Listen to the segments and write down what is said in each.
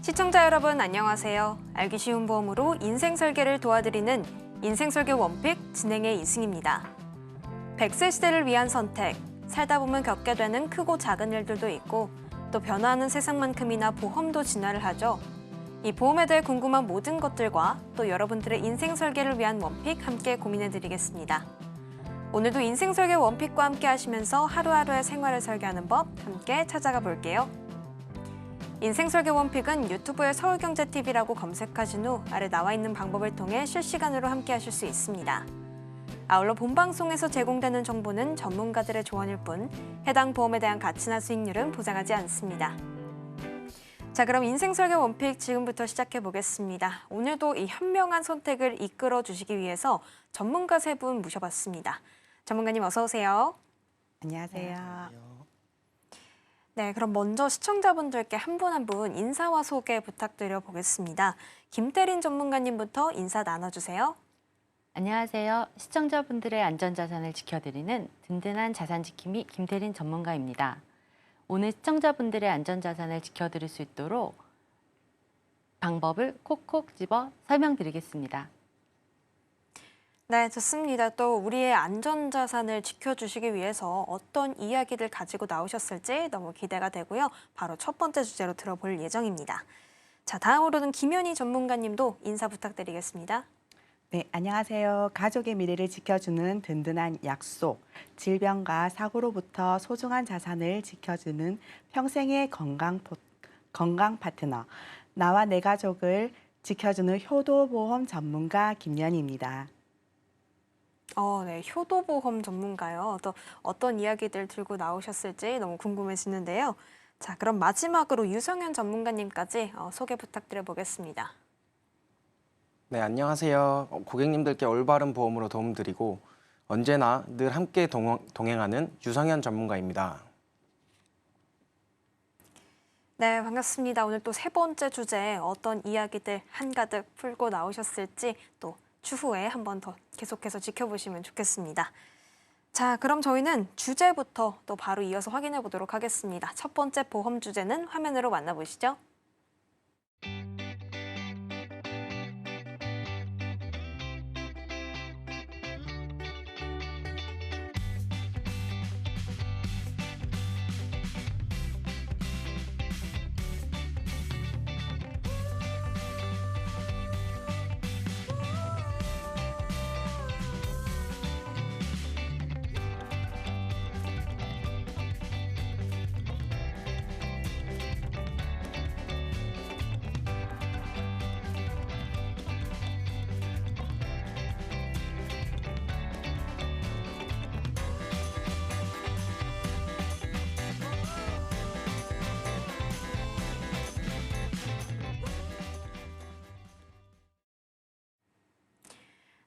시청자 여러분 안녕하세요. 알기 쉬운 보험으로 인생 설계를 도와드리는 인생설계 원픽 진행의 이승입니다. 100세 시대를 위한 선택, 살다 보면 겪게 되는 크고 작은 일들도 있고 또 변화하는 세상만큼이나 보험도 진화를 하죠. 이 보험에 대해 궁금한 모든 것들과 또 여러분들의 인생 설계를 위한 원픽 함께 고민해드리겠습니다. 오늘도 인생 설계 원픽과 함께 하시면서 하루하루의 생활을 설계하는 법 함께 찾아가 볼게요. 인생 설계 원픽은 유튜브에 서울경제TV라고 검색하신 후 아래 나와 있는 방법을 통해 실시간으로 함께 하실 수 있습니다. 아울러 본방송에서 제공되는 정보는 전문가들의 조언일 뿐 해당 보험에 대한 가치나 수익률은 보장하지 않습니다. 자, 그럼 인생 설계 원픽 지금부터 시작해 보겠습니다. 오늘도 이 현명한 선택을 이끌어 주시기 위해서 전문가 세 분 모셔봤습니다. 전문가님 어서 오세요. 안녕하세요. 네, 그럼 먼저 시청자분들께 한 분 한 분 인사와 소개 부탁드려 보겠습니다. 김태린 전문가님부터 인사 나눠주세요. 안녕하세요. 시청자분들의 안전자산을 지켜드리는 든든한 자산지킴이 김태린 전문가입니다. 오늘 시청자분들의 안전자산을 지켜드릴 수 있도록 방법을 콕콕 집어 설명드리겠습니다. 네, 좋습니다. 또 우리의 안전자산을 지켜주시기 위해서 어떤 이야기를 가지고 나오셨을지 너무 기대가 되고요. 바로 첫 번째 주제로 들어볼 예정입니다. 자, 다음으로는 김현희 전문가님도 인사 부탁드리겠습니다. 네, 안녕하세요. 가족의 미래를 지켜주는 든든한 약속, 질병과 사고로부터 소중한 자산을 지켜주는 평생의 건강 파트너, 나와 내 가족을 지켜주는 효도보험 전문가 김연희입니다. 네, 효도보험 전문가요. 또 어떤 이야기들 들고 나오셨을지 너무 궁금해지는데요. 자, 그럼 마지막으로 유성현 전문가님까지 소개 부탁드려 보겠습니다. 네, 안녕하세요. 고객님들께 올바른 보험으로 도움드리고 언제나 늘 함께 동행하는 유성현 전문가입니다. 네, 반갑습니다. 오늘 또 세 번째 주제 어떤 이야기들 한가득 풀고 나오셨을지 또 추후에 한 번 더 계속해서 지켜보시면 좋겠습니다. 자, 그럼 저희는 주제부터 또 바로 이어서 확인해 보도록 하겠습니다. 첫 번째 보험 주제는 화면으로 만나보시죠.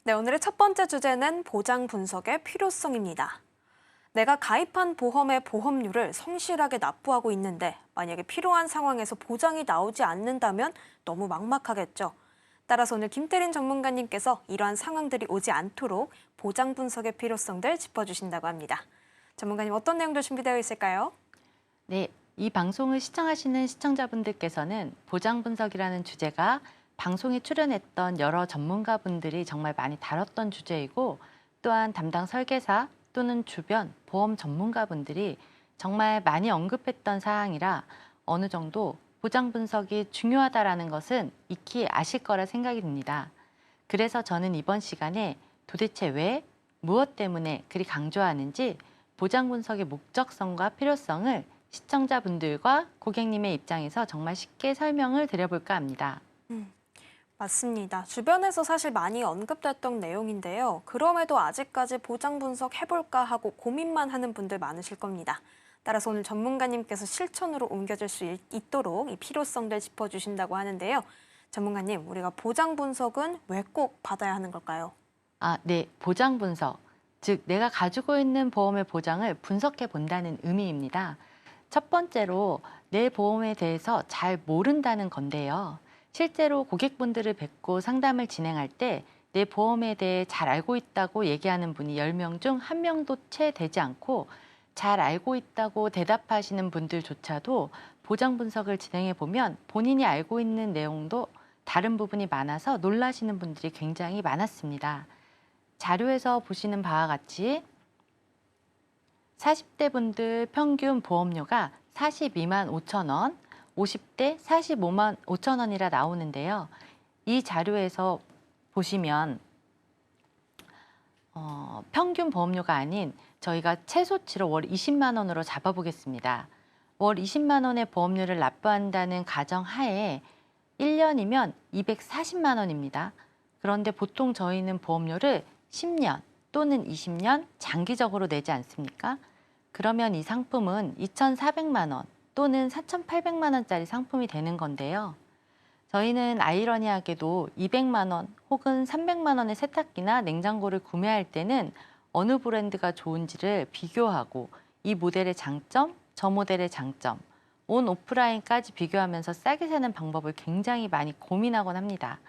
네, 오늘의 첫 번째 주제는 보장 분석의 필요성입니다. 내가 가입한 보험의 보험료를 성실하게 납부하고 있는데 만약에 필요한 상황에서 보장이 나오지 않는다면 너무 막막하겠죠. 따라서 오늘 김태린 전문가님께서 이러한 상황들이 오지 않도록 보장 분석의 필요성들 짚어주신다고 합니다. 전문가님 어떤 내용들 준비되어 있을까요? 네, 이 방송을 시청하시는 시청자분들께서는 보장 분석이라는 주제가 방송에 출연했던 여러 전문가분들이 정말 많이 다뤘던 주제이고 또한 담당 설계사 또는 주변 보험 전문가분들이 정말 많이 언급했던 사항이라 어느 정도 보장 분석이 중요하다는 것은 익히 아실 거라 생각이 듭니다. 그래서 저는 이번 시간에 도대체 왜, 무엇 때문에 그리 강조하는지 보장 분석의 목적성과 필요성을 시청자분들과 고객님의 입장에서 정말 쉽게 설명을 드려볼까 합니다. 맞습니다. 주변에서 사실 많이 언급됐던 내용인데요. 그럼에도 아직까지 보장 분석 해볼까 하고 고민만 하는 분들 많으실 겁니다. 따라서 오늘 전문가님께서 실천으로 옮겨질 수 있도록 이 필요성들 짚어주신다고 하는데요. 전문가님, 우리가 보장 분석은 왜 꼭 받아야 하는 걸까요? 네, 보장 분석. 즉, 내가 가지고 있는 보험의 보장을 분석해 본다는 의미입니다. 첫 번째로 내 보험에 대해서 잘 모른다는 건데요. 실제로 고객분들을 뵙고 상담을 진행할 때 내 보험에 대해 잘 알고 있다고 얘기하는 분이 10명 중 1명도 채 되지 않고 잘 알고 있다고 대답하시는 분들조차도 보장 분석을 진행해 보면 본인이 알고 있는 내용도 다른 부분이 많아서 놀라시는 분들이 굉장히 많았습니다. 자료에서 보시는 바와 같이 40대 분들 평균 보험료가 42만 5천 원, 50대 45만 5천 원이라 나오는데요. 이 자료에서 보시면 평균 보험료가 아닌 저희가 최소치로 월 20만 원으로 잡아보겠습니다. 월 20만 원의 보험료를 납부한다는 가정 하에 1년이면 240만 원입니다. 그런데 보통 저희는 보험료를 10년 또는 20년 장기적으로 내지 않습니까? 그러면 이 상품은 2,400만 원 또는 4,800만 원짜리 상품이 되는 건데요. 저희는 아이러니하게도 200만 원 혹은 300만 원의 세탁기나 냉장고를 구매할 때는 어느 브랜드가 좋은지를 비교하고 이 모델의 장점, 저 모델의 장점, 온 오프라인까지 비교하면서 싸게 사는 방법을 굉장히 많이 고민하곤 합니다.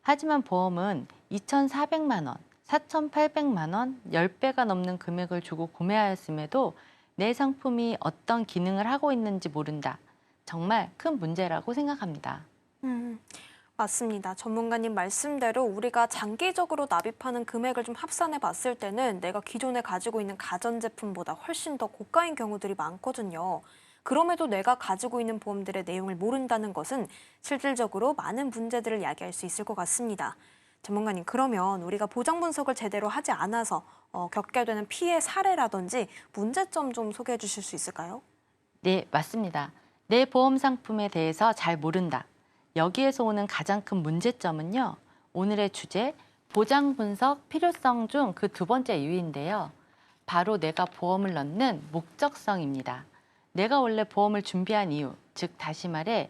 하지만 보험은 2,400만 원, 4,800만 원, 10배가 넘는 금액을 주고 구매하였음에도 내 상품이 어떤 기능을 하고 있는지 모른다. 정말 큰 문제라고 생각합니다. 맞습니다. 전문가님 말씀대로 우리가 장기적으로 납입하는 금액을 좀 합산해 봤을 때는 내가 기존에 가지고 있는 가전제품보다 훨씬 더 고가인 경우들이 많거든요. 그럼에도 내가 가지고 있는 보험들의 내용을 모른다는 것은 실질적으로 많은 문제들을 야기할 수 있을 것 같습니다. 전문가님, 그러면 우리가 보장 분석을 제대로 하지 않아서 겪게 되는 피해 사례라든지 문제점 좀 소개해 주실 수 있을까요? 네, 맞습니다. 내 보험 상품에 대해서 잘 모른다. 여기에서 오는 가장 큰 문제점은요. 오늘의 주제, 보장 분석 필요성 중 그 두 번째 이유인데요. 바로 내가 보험을 넣는 목적성입니다. 내가 원래 보험을 준비한 이유, 즉 다시 말해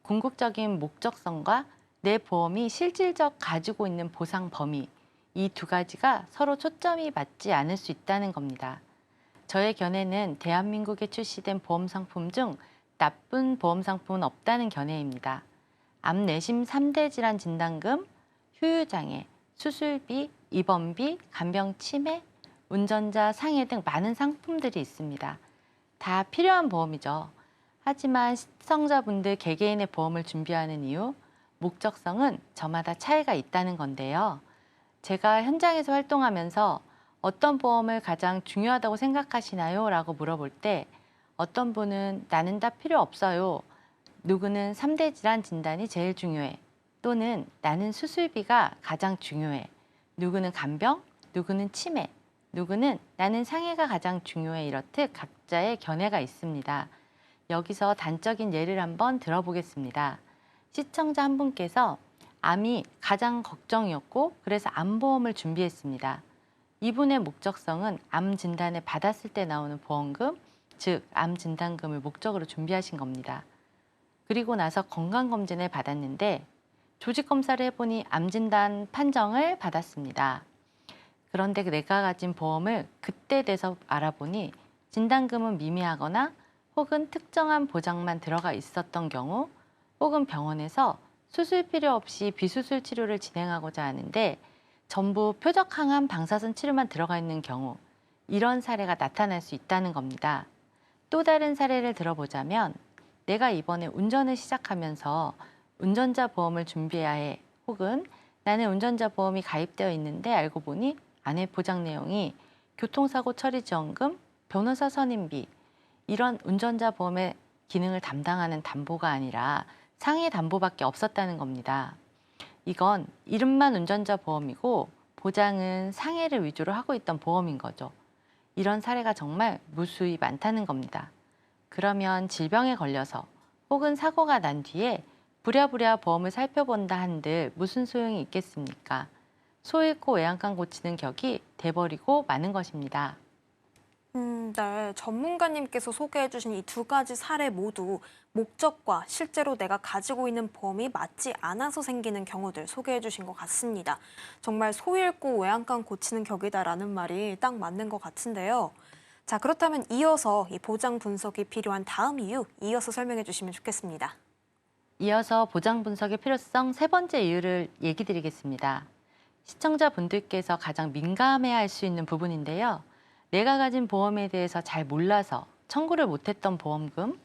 궁극적인 목적성과 내 보험이 실질적 가지고 있는 보상 범위, 이 두 가지가 서로 초점이 맞지 않을 수 있다는 겁니다. 저의 견해는 대한민국에 출시된 보험 상품 중 나쁜 보험 상품은 없다는 견해입니다. 암 내심 3대 질환 진단금, 후유장애, 수술비, 입원비, 간병 치매, 운전자 상해 등 많은 상품들이 있습니다. 다 필요한 보험이죠. 하지만 시청자분들 개개인의 보험을 준비하는 이유, 목적성은 저마다 차이가 있다는 건데요. 제가 현장에서 활동하면서 어떤 보험을 가장 중요하다고 생각하시나요? 라고 물어볼 때 어떤 분은 나는 다 필요 없어요. 누구는 3대 질환 진단이 제일 중요해. 또는 나는 수술비가 가장 중요해. 누구는 간병, 누구는 치매, 누구는 나는 상해가 가장 중요해. 이렇듯 각자의 견해가 있습니다. 여기서 단적인 예를 한번 들어보겠습니다. 시청자 한 분께서 암이 가장 걱정이었고 그래서 암보험을 준비했습니다. 이분의 목적성은 암 진단을 받았을 때 나오는 보험금, 즉 암 진단금을 목적으로 준비하신 겁니다. 그리고 나서 건강검진을 받았는데 조직검사를 해보니 암 진단 판정을 받았습니다. 그런데 내가 가진 보험을 그때 돼서 알아보니 진단금은 미미하거나 혹은 특정한 보장만 들어가 있었던 경우, 혹은 병원에서 수술 필요 없이 비수술 치료를 진행하고자 하는데 전부 표적 항암 방사선 치료만 들어가 있는 경우, 이런 사례가 나타날 수 있다는 겁니다. 또 다른 사례를 들어보자면 내가 이번에 운전을 시작하면서 운전자 보험을 준비해야 해, 혹은 나는 운전자 보험이 가입되어 있는데 알고 보니 안에 보장 내용이 교통사고 처리 지원금, 변호사 선임비, 이런 운전자 보험의 기능을 담당하는 담보가 아니라 상해 담보밖에 없었다는 겁니다. 이건 이름만 운전자 보험이고 보장은 상해를 위주로 하고 있던 보험인 거죠. 이런 사례가 정말 무수히 많다는 겁니다. 그러면 질병에 걸려서 혹은 사고가 난 뒤에 부랴부랴 보험을 살펴본다 한들 무슨 소용이 있겠습니까? 소 잃고 외양간 고치는 격이 돼버리고 마는 것입니다. 네. 전문가님께서 소개해 주신 이 두 가지 사례 모두 목적과 실제로 내가 가지고 있는 보험이 맞지 않아서 생기는 경우들 소개해 주신 것 같습니다. 정말 소 잃고 외양간 고치는 격이다라는 말이 딱 맞는 것 같은데요. 자, 그렇다면 이어서 이 보장 분석이 필요한 다음 이유 이어서 설명해 주시면 좋겠습니다. 이어서 보장 분석의 필요성 세 번째 이유를 얘기 드리겠습니다. 시청자분들께서 가장 민감해야 할 수 있는 부분인데요. 내가 가진 보험에 대해서 잘 몰라서 청구를 못했던 보험금,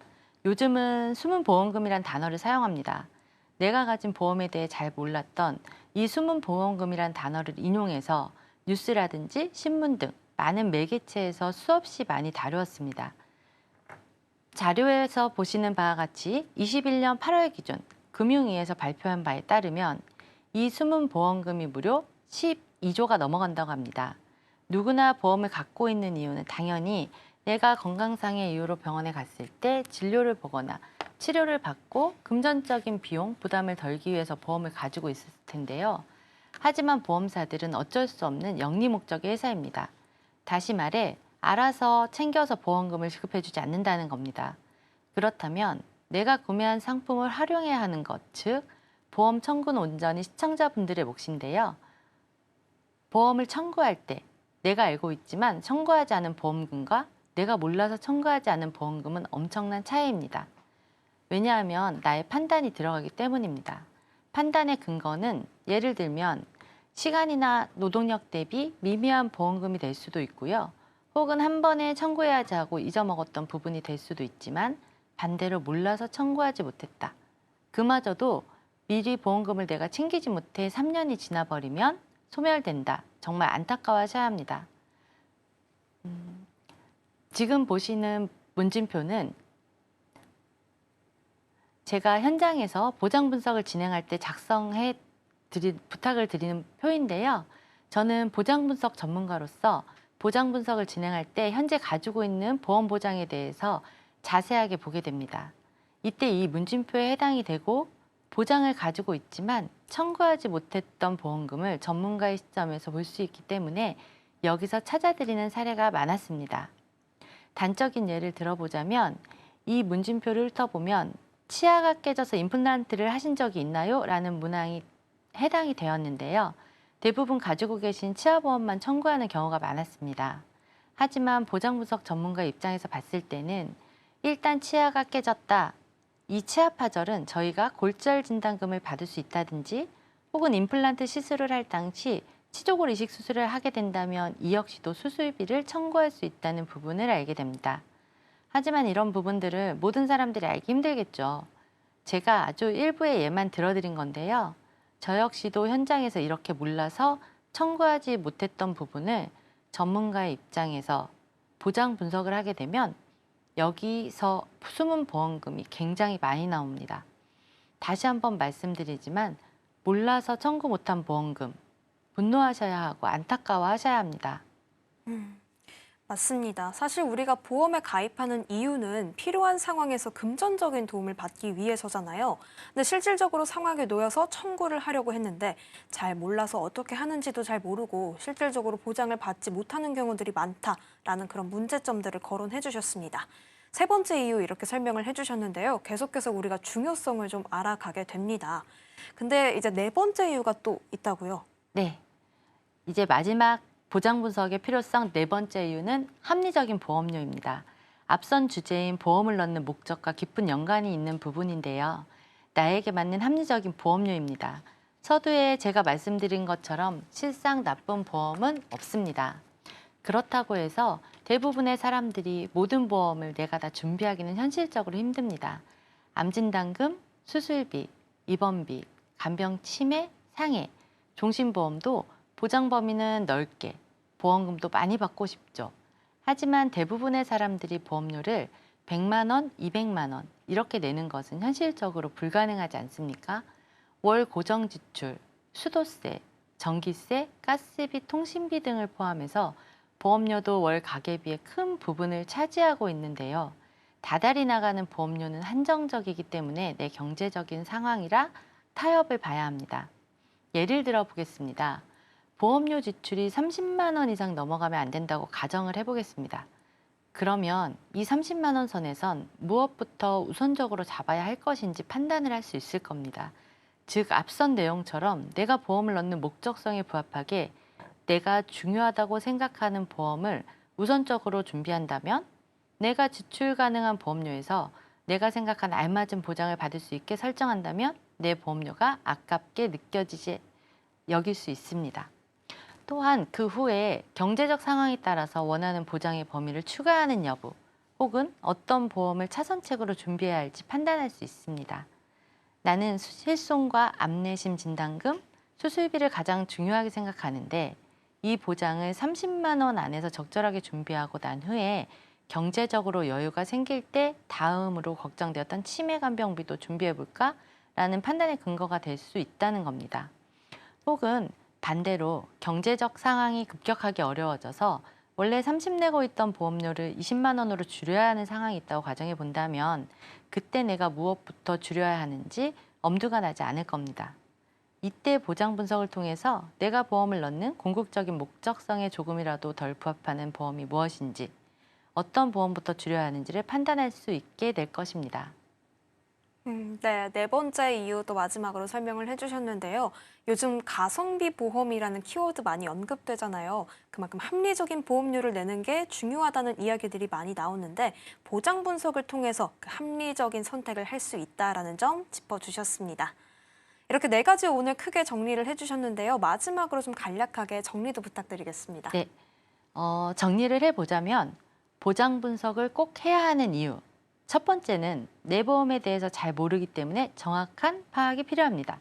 요즘은 숨은 보험금이란 단어를 사용합니다. 내가 가진 보험에 대해 잘 몰랐던 이 숨은 보험금이란 단어를 인용해서 뉴스라든지 신문 등 많은 매개체에서 수없이 많이 다루었습니다. 자료에서 보시는 바와 같이 21년 8월 기준 금융위에서 발표한 바에 따르면 이 숨은 보험금이 무려 12조가 넘어간다고 합니다. 누구나 보험을 갖고 있는 이유는 당연히 내가 건강상의 이유로 병원에 갔을 때 진료를 보거나 치료를 받고 금전적인 비용 부담을 덜기 위해서 보험을 가지고 있을 텐데요. 하지만 보험사들은 어쩔 수 없는 영리 목적의 회사입니다. 다시 말해 알아서 챙겨서 보험금을 지급해주지 않는다는 겁니다. 그렇다면 내가 구매한 상품을 활용해야 하는 것, 즉 보험 청구는 온전히 시청자분들의 몫인데요. 보험을 청구할 때 내가 알고 있지만 청구하지 않은 보험금과 내가 몰라서 청구하지 않은 보험금은 엄청난 차이입니다. 왜냐하면 나의 판단이 들어가기 때문입니다. 판단의 근거는 예를 들면 시간이나 노동력 대비 미미한 보험금이 될 수도 있고요. 혹은 한 번에 청구해야지 하고 잊어먹었던 부분이 될 수도 있지만 반대로 몰라서 청구하지 못했다. 그마저도 미리 보험금을 내가 챙기지 못해 3년이 지나버리면 소멸된다. 정말 안타까워하셔야 합니다. 지금 보시는 문진표는 제가 현장에서 보장 분석을 진행할 때 부탁을 드리는 표인데요. 저는 보장 분석 전문가로서 보장 분석을 진행할 때 현재 가지고 있는 보험 보장에 대해서 자세하게 보게 됩니다. 이때 이 문진표에 해당이 되고 보장을 가지고 있지만 청구하지 못했던 보험금을 전문가의 시점에서 볼 수 있기 때문에 여기서 찾아드리는 사례가 많았습니다. 단적인 예를 들어보자면 이 문진표를 훑어보면 치아가 깨져서 임플란트를 하신 적이 있나요? 라는 문항이 해당이 되었는데요. 대부분 가지고 계신 치아보험만 청구하는 경우가 많았습니다. 하지만 보장분석 전문가 입장에서 봤을 때는 일단 치아가 깨졌다. 이 치아 파절은 저희가 골절 진단금을 받을 수 있다든지 혹은 임플란트 시술을 할 당시 치조골 이식 수술을 하게 된다면 이 역시도 수술비를 청구할 수 있다는 부분을 알게 됩니다. 하지만 이런 부분들을 모든 사람들이 알기 힘들겠죠. 제가 아주 일부의 예만 들어드린 건데요. 저 역시도 현장에서 이렇게 몰라서 청구하지 못했던 부분을 전문가의 입장에서 보장 분석을 하게 되면 여기서 숨은 보험금이 굉장히 많이 나옵니다. 다시 한번 말씀드리지만 몰라서 청구 못한 보험금 분노하셔야 하고 안타까워하셔야 합니다. 맞습니다. 사실 우리가 보험에 가입하는 이유는 필요한 상황에서 금전적인 도움을 받기 위해서잖아요. 근데 실질적으로 상황에 놓여서 청구를 하려고 했는데 잘 몰라서 어떻게 하는지도 잘 모르고 실질적으로 보장을 받지 못하는 경우들이 많다라는 그런 문제점들을 거론해 주셨습니다. 세 번째 이유 이렇게 설명을 해주셨는데요. 계속해서 우리가 중요성을 좀 알아가게 됩니다. 근데 이제 네 번째 이유가 또 있다고요? 네, 이제 마지막 보장 분석의 필요성 네 번째 이유는 합리적인 보험료입니다. 앞선 주제인 보험을 넣는 목적과 깊은 연관이 있는 부분인데요. 나에게 맞는 합리적인 보험료입니다. 서두에 제가 말씀드린 것처럼 실상 나쁜 보험은 없습니다. 그렇다고 해서 대부분의 사람들이 모든 보험을 내가 다 준비하기는 현실적으로 힘듭니다. 암진단금, 수술비, 입원비, 간병 치매, 상해, 종신보험도 보장 범위는 넓게, 보험금도 많이 받고 싶죠. 하지만 대부분의 사람들이 보험료를 100만 원, 200만 원 이렇게 내는 것은 현실적으로 불가능하지 않습니까? 월 고정 지출, 수도세, 전기세, 가스비, 통신비 등을 포함해서 보험료도 월 가계비의 큰 부분을 차지하고 있는데요. 다달이 나가는 보험료는 한정적이기 때문에 내 경제적인 상황이라 타협을 봐야 합니다. 예를 들어 보겠습니다. 보험료 지출이 30만 원 이상 넘어가면 안 된다고 가정을 해보겠습니다. 그러면 이 30만 원 선에선 무엇부터 우선적으로 잡아야 할 것인지 판단을 할 수 있을 겁니다. 즉 앞선 내용처럼 내가 보험을 넣는 목적성에 부합하게 내가 중요하다고 생각하는 보험을 우선적으로 준비한다면 내가 지출 가능한 보험료에서 내가 생각한 알맞은 보장을 받을 수 있게 설정한다면 내 보험료가 아깝게 여길 수 있습니다. 또한 그 후에 경제적 상황에 따라서 원하는 보장의 범위를 추가하는 여부 혹은 어떤 보험을 차선책으로 준비해야 할지 판단할 수 있습니다. 나는 실손과 암내심 진단금, 수술비를 가장 중요하게 생각하는데 이 보장을 30만 원 안에서 적절하게 준비하고 난 후에 경제적으로 여유가 생길 때 다음으로 걱정되었던 치매간병비도 준비해볼까? 라는 판단의 근거가 될 수 있다는 겁니다. 혹은 반대로 경제적 상황이 급격하게 어려워져서 원래 30 내고 있던 보험료를 20만 원으로 줄여야 하는 상황이 있다고 가정해 본다면 그때 내가 무엇부터 줄여야 하는지 엄두가 나지 않을 겁니다. 이때 보장 분석을 통해서 내가 보험을 넣는 궁극적인 목적성에 조금이라도 덜 부합하는 보험이 무엇인지, 어떤 보험부터 줄여야 하는지를 판단할 수 있게 될 것입니다. 네, 네 번째 이유도 마지막으로 설명을 해주셨는데요. 요즘 가성비 보험이라는 키워드 많이 언급되잖아요. 그만큼 합리적인 보험료를 내는 게 중요하다는 이야기들이 많이 나오는데 보장 분석을 통해서 그 합리적인 선택을 할 수 있다라는 점 짚어주셨습니다. 이렇게 네 가지 오늘 크게 정리를 해주셨는데요. 마지막으로 좀 간략하게 정리도 부탁드리겠습니다. 네, 정리를 해보자면 보장 분석을 꼭 해야 하는 이유. 첫 번째는 내 보험에 대해서 잘 모르기 때문에 정확한 파악이 필요합니다.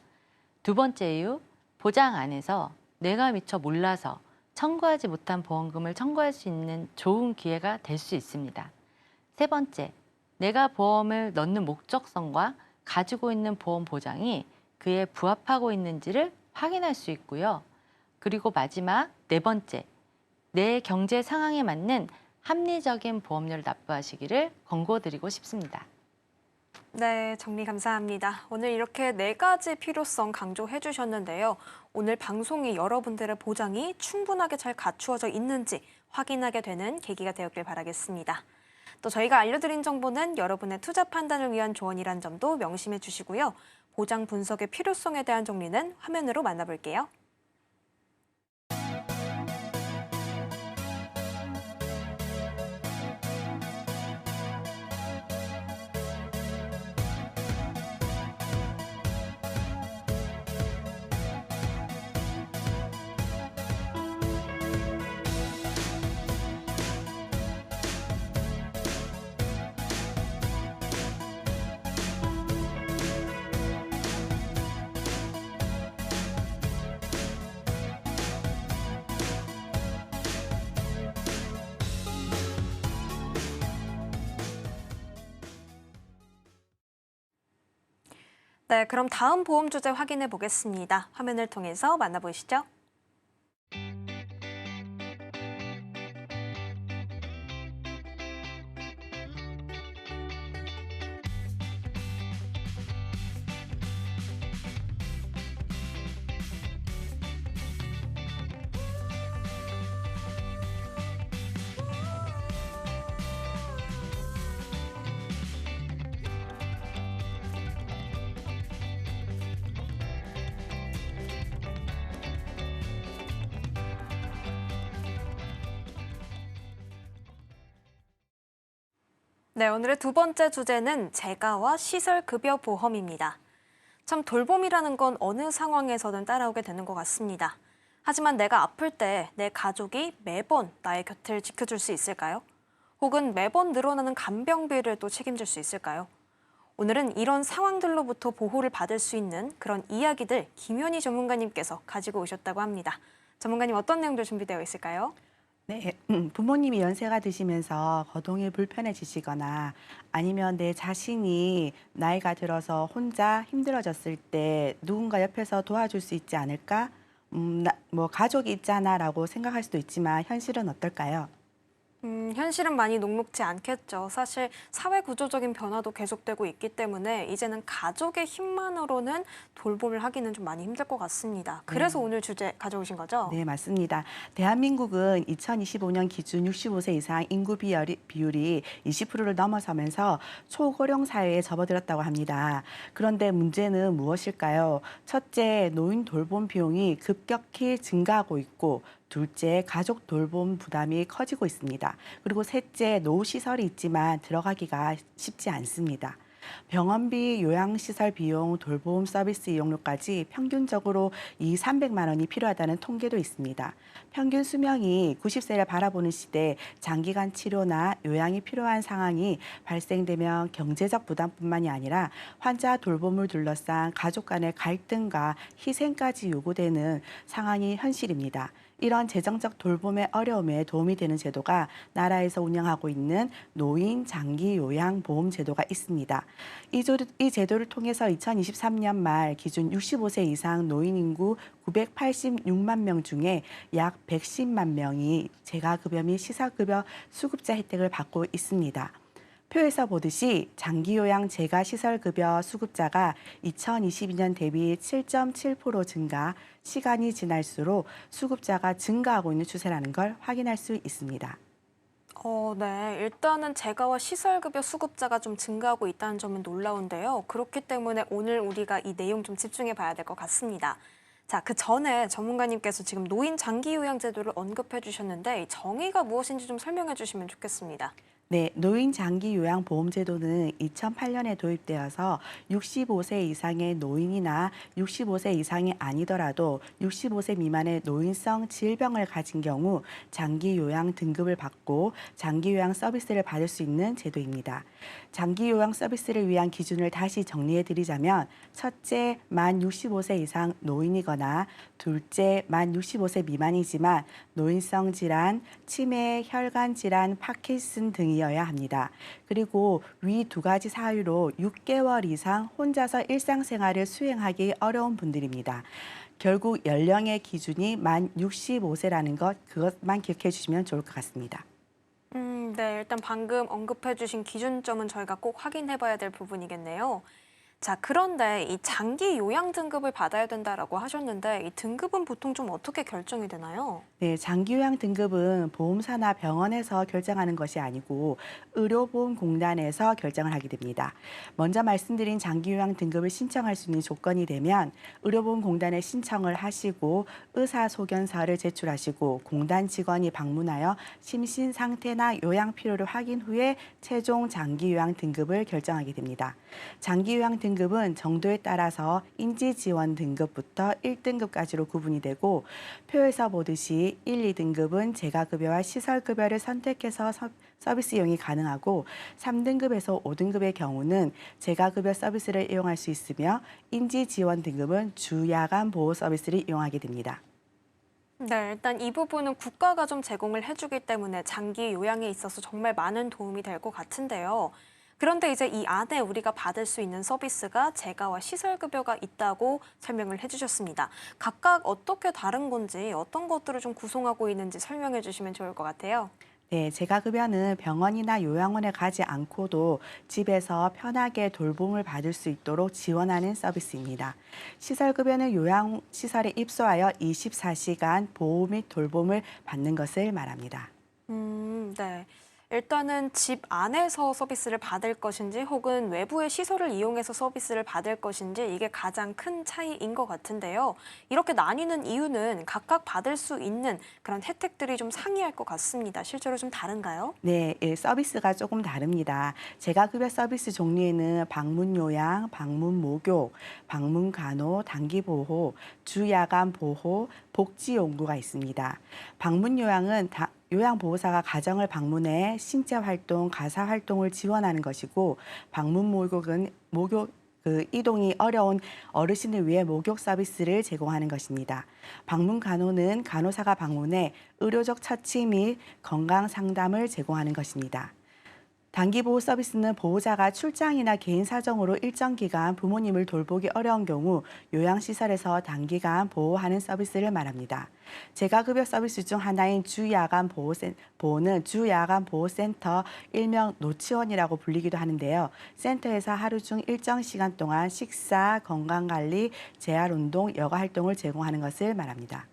두 번째 이유, 보장 안에서 내가 미처 몰라서 청구하지 못한 보험금을 청구할 수 있는 좋은 기회가 될 수 있습니다. 세 번째, 내가 보험을 넣는 목적성과 가지고 있는 보험 보장이 그에 부합하고 있는지를 확인할 수 있고요. 그리고 마지막 네 번째, 내 경제 상황에 맞는 합리적인 보험료를 납부하시기를 권고드리고 싶습니다. 네, 정리 감사합니다. 오늘 이렇게 네 가지 필요성 강조해 주셨는데요. 오늘 방송이 여러분들의 보장이 충분하게 잘 갖추어져 있는지 확인하게 되는 계기가 되었길 바라겠습니다. 또 저희가 알려드린 정보는 여러분의 투자 판단을 위한 조언이란 점도 명심해 주시고요. 보장 분석의 필요성에 대한 정리는 화면으로 만나볼게요. 네, 그럼 다음 보험 주제 확인해 보겠습니다. 화면을 통해서 만나보시죠. 네, 오늘의 두 번째 주제는 재가와 시설급여 보험입니다. 참 돌봄이라는 건 어느 상황에서든 따라오게 되는 것 같습니다. 하지만 내가 아플 때 내 가족이 매번 나의 곁을 지켜줄 수 있을까요? 혹은 매번 늘어나는 간병비를 또 책임질 수 있을까요? 오늘은 이런 상황들로부터 보호를 받을 수 있는 그런 이야기들 김현희 전문가님께서 가지고 오셨다고 합니다. 전문가님 어떤 내용들 준비되어 있을까요? 네, 부모님이 연세가 드시면서 거동이 불편해지시거나 아니면 내 자신이 나이가 들어서 혼자 힘들어졌을 때 누군가 옆에서 도와줄 수 있지 않을까? 뭐 가족이 있잖아라고 생각할 수도 있지만 현실은 어떨까요? 현실은 많이 녹록지 않겠죠. 사실 사회 구조적인 변화도 계속되고 있기 때문에 이제는 가족의 힘만으로는 돌봄을 하기는 좀 많이 힘들 것 같습니다. 그래서 오늘 주제 가져오신 거죠? 네, 맞습니다. 대한민국은 2025년 기준 65세 이상 인구 비율이 20%를 넘어서면서 초고령 사회에 접어들었다고 합니다. 그런데 문제는 무엇일까요? 첫째, 노인 돌봄 비용이 급격히 증가하고 있고, 둘째, 가족 돌봄 부담이 커지고 있습니다. 그리고 셋째, 노후 시설이 있지만 들어가기가 쉽지 않습니다. 병원비, 요양시설 비용, 돌보험 서비스 이용료까지 평균적으로 300만 원이 필요하다는 통계도 있습니다. 평균 수명이 90세를 바라보는 시대 장기간 치료나 요양이 필요한 상황이 발생되면 경제적 부담뿐만이 아니라 환자 돌봄을 둘러싼 가족 간의 갈등과 희생까지 요구되는 상황이 현실입니다. 이런 재정적 돌봄의 어려움에 도움이 되는 제도가 나라에서 운영하고 있는 노인 장기 요양 보험 제도가 있습니다. 이 제도를 통해서 2023년 말 기준 65세 이상 노인 인구 986만 명 중에 약 110만 명이 재가급여 및 시설급여 수급자 혜택을 받고 있습니다. 표에서 보듯이 장기요양 재가시설급여 수급자가 2022년 대비 7.7% 증가, 시간이 지날수록 수급자가 증가하고 있는 추세라는 걸 확인할 수 있습니다. 네. 일단은 재가와 시설급여 수급자가 좀 증가하고 있다는 점은 놀라운데요. 그렇기 때문에 오늘 우리가 이 내용 좀 집중해 봐야 될 것 같습니다. 자, 그 전에 전문가님께서 지금 노인 장기요양제도를 언급해 주셨는데 이 정의가 무엇인지 좀 설명해 주시면 좋겠습니다. 네, 노인 장기 요양 보험 제도는 2008년에 도입되어서 65세 이상의 노인이나 65세 이상이 아니더라도 65세 미만의 노인성 질병을 가진 경우 장기 요양 등급을 받고 장기 요양 서비스를 받을 수 있는 제도입니다. 장기 요양 서비스를 위한 기준을 다시 정리해 드리자면 첫째, 만 65세 이상 노인이거나 둘째, 만 65세 미만이지만 노인성 질환, 치매, 혈관 질환, 파킨슨 등이어야 합니다. 그리고 위 두 가지 사유로 6개월 이상 혼자서 일상생활을 수행하기 어려운 분들입니다. 결국 연령의 기준이 만 65세라는 그것만 기억해 주시면 좋을 것 같습니다. 네. 일단 방금 언급해 주신 기준점은 저희가 꼭 확인해 봐야 될 부분이겠네요. 자, 그런데 이 장기 요양 등급을 받아야 된다라고 하셨는데 이 등급은 보통 좀 어떻게 결정이 되나요? 네, 장기요양 등급은 보험사나 병원에서 결정하는 것이 아니고 의료보험공단에서 결정을 하게 됩니다. 먼저 말씀드린 장기요양 등급을 신청할 수 있는 조건이 되면 의료보험공단에 신청을 하시고 의사소견서를 제출하시고 공단 직원이 방문하여 심신 상태나 요양 필요를 확인 후에 최종 장기요양 등급을 결정하게 됩니다. 장기요양 등급은 정도에 따라서 인지지원 등급부터 1등급까지로 구분이 되고 표에서 보듯이 1, 2등급은 재가급여와 시설급여를 선택해서 서비스 이용이 가능하고 3등급에서 5등급의 경우는 재가급여 서비스를 이용할 수 있으며 인지지원 등급은 주야간 보호 서비스를 이용하게 됩니다. 네, 일단 이 부분은 국가가 좀 제공을 해주기 때문에 장기 요양에 있어서 정말 많은 도움이 될 것 같은데요. 그런데 이제 이 안에 우리가 받을 수 있는 서비스가 재가와 시설급여가 있다고 설명을 해주셨습니다. 각각 어떻게 다른 건지 어떤 것들을 좀 구성하고 있는지 설명해 주시면 좋을 것 같아요. 네, 재가급여는 병원이나 요양원에 가지 않고도 집에서 편하게 돌봄을 받을 수 있도록 지원하는 서비스입니다. 시설급여는 요양시설에 입소하여 24시간 보호 및 돌봄을 받는 것을 말합니다. 네. 일단은 집 안에서 서비스를 받을 것인지 혹은 외부의 시설을 이용해서 서비스를 받을 것인지 이게 가장 큰 차이인 것 같은데요. 이렇게 나뉘는 이유는 각각 받을 수 있는 그런 혜택들이 좀 상이할 것 같습니다. 실제로 좀 다른가요? 네, 서비스가 조금 다릅니다. 재가급여 서비스 종류에는 방문요양, 방문목욕, 방문간호, 단기보호, 주야간보호, 복지용구가 있습니다. 방문요양은 요양보호사가 가정을 방문해 신체활동, 가사활동을 지원하는 것이고 방문목욕은 이동이 어려운 어르신을 위해 목욕 서비스를 제공하는 것입니다. 방문간호는 간호사가 방문해 의료적 처치 및 건강 상담을 제공하는 것입니다. 단기보호 서비스는 보호자가 출장이나 개인 사정으로 일정 기간 부모님을 돌보기 어려운 경우 요양시설에서 단기간 보호하는 서비스를 말합니다. 재가급여 서비스 중 하나인 주야간 주야간보호센터, 일명 노치원이라고 불리기도 하는데요. 센터에서 하루 중 일정 시간 동안 식사, 건강관리, 재활운동, 여가활동을 제공하는 것을 말합니다.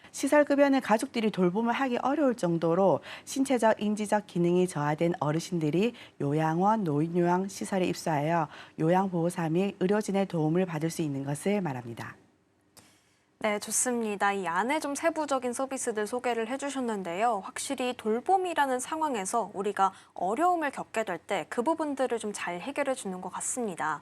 시설급여는 가족들이 돌봄을 하기 어려울 정도로 신체적, 인지적 기능이 저하된 어르신들이 요양원, 노인요양 시설에 입소하여 요양보호사 및 의료진의 도움을 받을 수 있는 것을 말합니다. 네, 좋습니다. 이 안에 좀 세부적인 서비스들 소개를 해주셨는데요. 확실히 돌봄이라는 상황에서 우리가 어려움을 겪게 될 때 그 부분들을 좀 잘 해결해 주는 것 같습니다.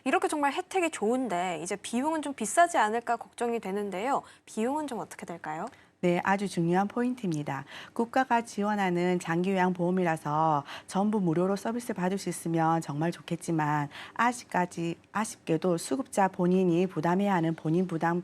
이렇게 정말 혜택이 좋은데 이제 비용은 좀 비싸지 않을까 걱정이 되는데요. 비용은 좀 어떻게 될까요? 네, 아주 중요한 포인트입니다. 국가가 지원하는 장기요양보험이라서 전부 무료로 서비스 받을 수 있으면 정말 좋겠지만 아쉽게도 수급자 본인이 부담해야 하는 본인 부담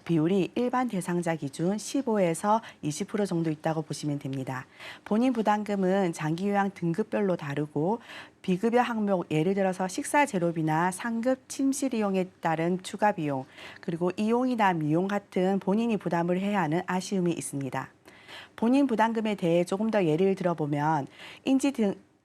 비율이 일반 대상자 기준 15에서 20% 정도 있다고 보시면 됩니다. 본인 부담금은 장기요양 등급별로 다르고 비급여 항목, 예를 들어서 식사 재료비나 상급 침실 이용에 따른 추가 비용, 그리고 이용이나 미용 같은 본인이 부담을 해야 하는 아쉬움이 있습니다. 본인 부담금에 대해 조금 더 예를 들어보면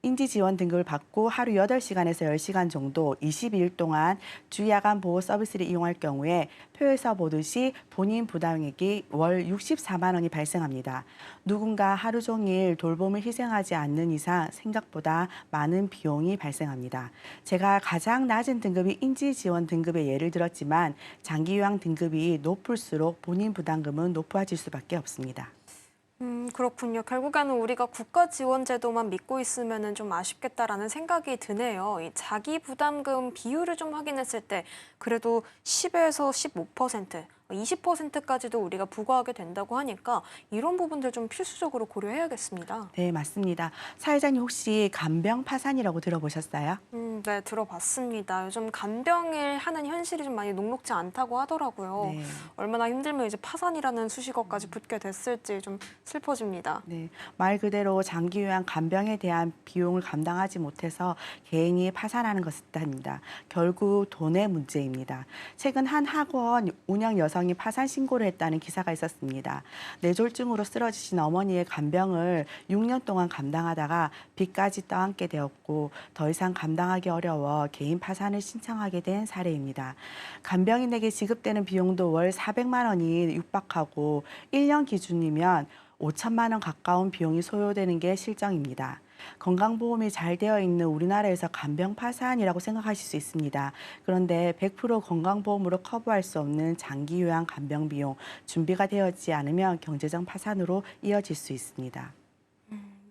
인지 지원 등급을 받고 하루 8시간에서 10시간 정도 22일 동안 주야간 보호 서비스를 이용할 경우에 표에서 보듯이 본인 부담액이 월 64만 원이 발생합니다. 누군가 하루 종일 돌봄을 희생하지 않는 이상 생각보다 많은 비용이 발생합니다. 제가 가장 낮은 등급이 인지 지원 등급의 예를 들었지만 장기요양 등급이 높을수록 본인 부담금은 높아질 수밖에 없습니다. 그렇군요. 결국에는 우리가 국가 지원 제도만 믿고 있으면 좀 아쉽겠다라는 생각이 드네요. 이 자기 부담금 비율을 좀 확인했을 때 그래도 10에서 15%, 20%까지도 우리가 부과하게 된다고 하니까 이런 부분들 좀 필수적으로 고려해야겠습니다. 네, 맞습니다. 사회자님 혹시 간병 파산이라고 들어보셨어요? 네, 들어봤습니다. 요즘 간병을 하는 현실이 좀 많이 녹록지 않다고 하더라고요. 네. 얼마나 힘들면 이제 파산이라는 수식어까지 붙게 됐을지 좀 슬퍼집니다. 네, 말 그대로 장기요양 간병에 대한 비용을 감당하지 못해서 개인이 파산하는 것입니다. 결국 돈의 문제입니다. 최근 한 학원 운영 여성이 파산 신고를 했다는 기사가 있었습니다. 뇌졸중으로 쓰러지신 어머니의 간병을 6년 동안 감당하다가 빚까지 떠안게 되었고 더 이상 감당하기 어려워 개인 파산을 신청하게 된 사례입니다. 간병인에게 지급되는 비용도 월 400만 원이 육박하고 1년 기준이면 5천만 원 가까운 비용이 소요되는 게 실정입니다. 건강보험이 잘 되어 있는 우리나라에서 간병 파산이라고 생각하실 수 있습니다. 그런데 100% 건강보험으로 커버할 수 없는 장기 요양 간병 비용 준비가 되었지 않으면 경제적 파산으로 이어질 수 있습니다.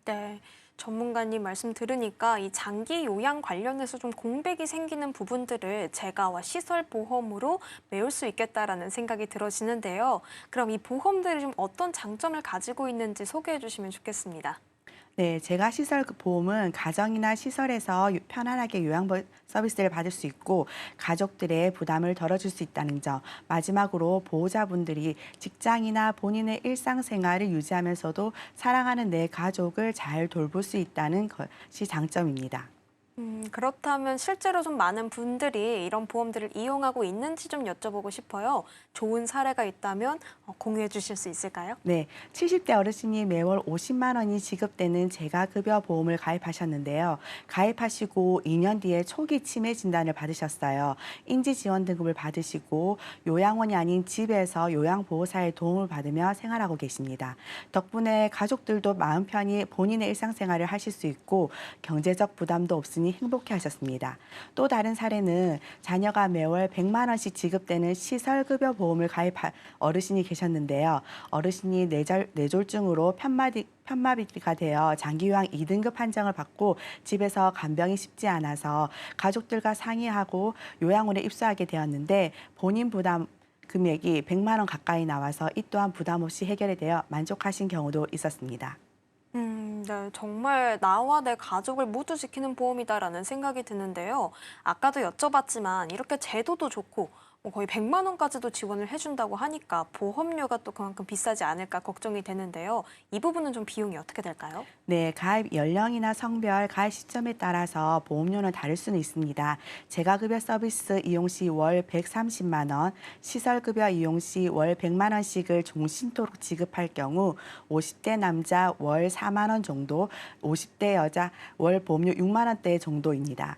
네. 전문가님 말씀 들으니까 이 장기 요양 관련해서 좀 공백이 생기는 부분들을 재가와 시설 보험으로 메울 수 있겠다라는 생각이 들어지는데요. 그럼 이 보험들이 좀 어떤 장점을 가지고 있는지 소개해 주시면 좋겠습니다. 네, 제가 시설 보험은 가정이나 시설에서 편안하게 요양 서비스를 받을 수 있고 가족들의 부담을 덜어줄 수 있다는 점. 마지막으로 보호자분들이 직장이나 본인의 일상생활을 유지하면서도 사랑하는 내 가족을 잘 돌볼 수 있다는 것이 장점입니다. 그렇다면 실제로 좀 많은 분들이 이런 보험들을 이용하고 있는지 좀 여쭤보고 싶어요. 좋은 사례가 있다면 공유해 주실 수 있을까요? 네, 70대 어르신이 매월 50만 원이 지급되는 재가급여 보험을 가입하셨는데요. 가입하시고 2년 뒤에 초기 치매 진단을 받으셨어요. 인지지원 등급을 받으시고 요양원이 아닌 집에서 요양보호사의 도움을 받으며 생활하고 계십니다. 덕분에 가족들도 마음 편히 본인의 일상생활을 하실 수 있고 경제적 부담도 없으니 행복해하셨습니다. 또 다른 사례는 자녀가 매월 100만 원씩 지급되는 시설급여 보험을 가입한 어르신이 계셨는데요. 어르신이 뇌졸중으로 편마비가 되어 장기요양 2등급 판정을 받고 집에서 간병이 쉽지 않아서 가족들과 상의하고 요양원에 입소하게 되었는데 본인 부담 금액이 100만 원 가까이 나와서 이 또한 부담 없이 해결이 되어 만족하신 경우도 있었습니다. 네, 정말 나와 내 가족을 모두 지키는 보험이다라는 생각이 드는데요. 아까도 여쭤봤지만 이렇게 제도도 좋고 거의 100만 원까지도 지원을 해준다고 하니까 보험료가 또 그만큼 비싸지 않을까 걱정이 되는데요. 이 부분은 좀 비용이 어떻게 될까요? 네, 가입 연령이나 성별, 가입 시점에 따라서 보험료는 다를 수는 있습니다. 재가급여 서비스 이용 시 월 130만 원, 시설급여 이용 시 월 100만 원씩을 종신토록 지급할 경우 50대 남자 월 4만 원 정도, 50대 여자 월 보험료 6만 원대 정도입니다.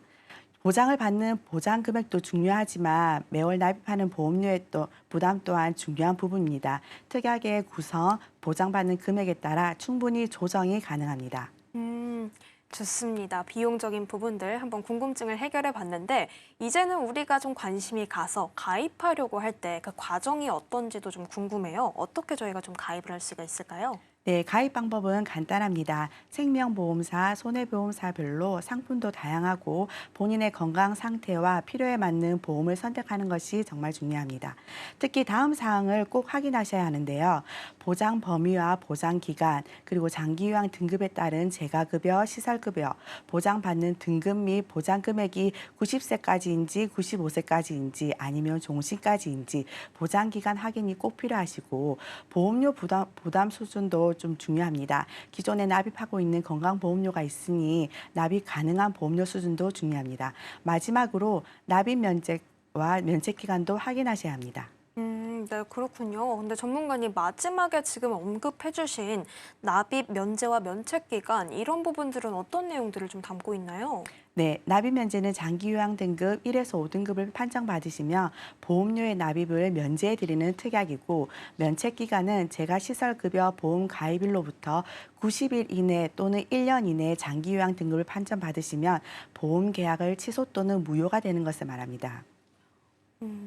보장을 받는 보장 금액도 중요하지만 매월 납입하는 보험료의 부담 또한 중요한 부분입니다. 특약의 구성, 보장받는 금액에 따라 충분히 조정이 가능합니다. 좋습니다. 비용적인 부분들 한번 궁금증을 해결해 봤는데 이제는 우리가 좀 관심이 가서 가입하려고 할 때 그 과정이 어떤지도 좀 궁금해요. 어떻게 저희가 좀 가입을 할 수가 있을까요? 네, 가입 방법은 간단합니다. 생명보험사, 손해보험사별로 상품도 다양하고 본인의 건강 상태와 필요에 맞는 보험을 선택하는 것이 정말 중요합니다. 특히 다음 사항을 꼭 확인하셔야 하는데요. 보장 범위와 보장 기간, 그리고 장기요양 등급에 따른 재가급여, 시설급여, 보장받는 등급 및 보장 금액이 90세까지인지 95세까지인지 아니면 종신까지인지 보장 기간 확인이 꼭 필요하시고 보험료 부담 수준도 좀 중요합니다. 기존에 납입하고 있는 건강보험료가 있으니 납입 가능한 보험료 수준도 중요합니다. 마지막으로 납입 면책과 면책 기간도 확인하셔야 합니다. 네, 그렇군요. 근데 전문가님 마지막에 지금 언급해 주신 납입 면제와 면책 기간 이런 부분들은 어떤 내용들을 좀 담고 있나요? 네, 납입 면제는 장기요양 등급 1에서 5등급을 판정받으시면 보험료의 납입을 면제해 드리는 특약이고 면책 기간은 재가시설급여 보험 가입일로부터 90일 이내 또는 1년 이내 장기요양 등급을 판정받으시면 보험 계약을 취소 또는 무효가 되는 것을 말합니다.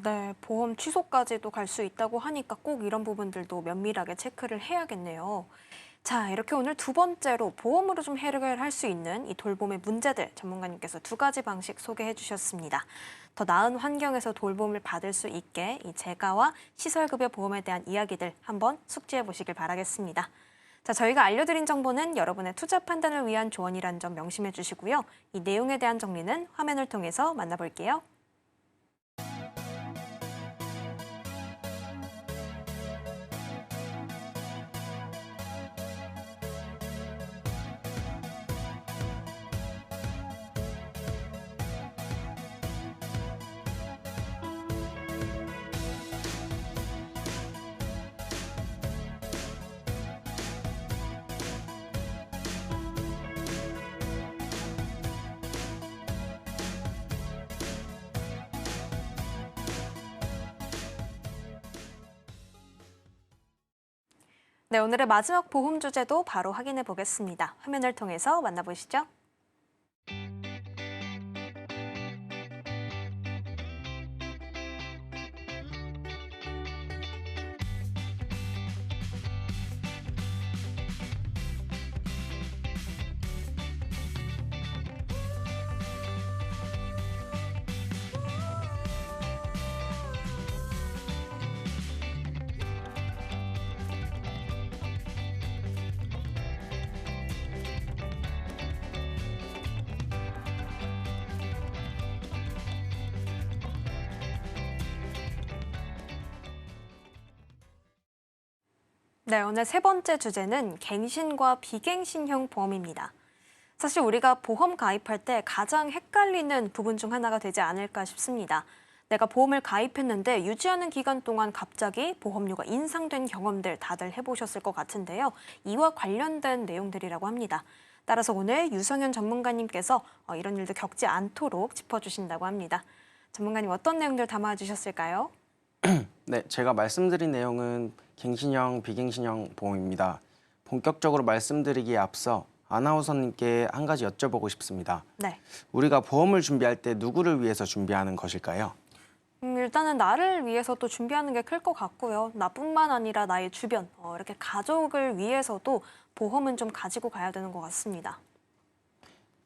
네, 보험 취소까지도 갈 수 있다고 하니까 꼭 이런 부분들도 면밀하게 체크를 해야겠네요. 자, 이렇게 오늘 두 번째로 보험으로 좀 해결할 수 있는 이 돌봄의 문제들 전문가님께서 두 가지 방식 소개해 주셨습니다. 더 나은 환경에서 돌봄을 받을 수 있게 이 재가와 시설급여 보험에 대한 이야기들 한번 숙지해 보시길 바라겠습니다. 자, 저희가 알려드린 정보는 여러분의 투자 판단을 위한 조언이란 점 명심해 주시고요. 이 내용에 대한 정리는 화면을 통해서 만나볼게요. 네, 오늘의 마지막 보험 주제도 바로 확인해 보겠습니다. 화면을 통해서 만나보시죠. 네, 오늘 세 번째 주제는 갱신과 비갱신형 보험입니다. 사실 우리가 보험 가입할 때 가장 헷갈리는 부분 중 하나가 되지 않을까 싶습니다. 내가 보험을 가입했는데 유지하는 기간 동안 갑자기 보험료가 인상된 경험들 다들 해보셨을 것 같은데요. 이와 관련된 내용들이라고 합니다. 따라서 오늘 유성현 전문가님께서 이런 일도 겪지 않도록 짚어주신다고 합니다. 전문가님 어떤 내용들 담아주셨을까요? 네, 제가 말씀드린 내용은 갱신형, 비갱신형 보험입니다. 본격적으로 말씀드리기에 앞서 아나운서님께 한 가지 여쭤보고 싶습니다. 네. 우리가 보험을 준비할 때 누구를 위해서 준비하는 것일까요? 일단은 나를 위해서 또 준비하는 게 클 것 같고요. 나뿐만 아니라 나의 주변, 이렇게 가족을 위해서도 보험은 좀 가지고 가야 되는 것 같습니다.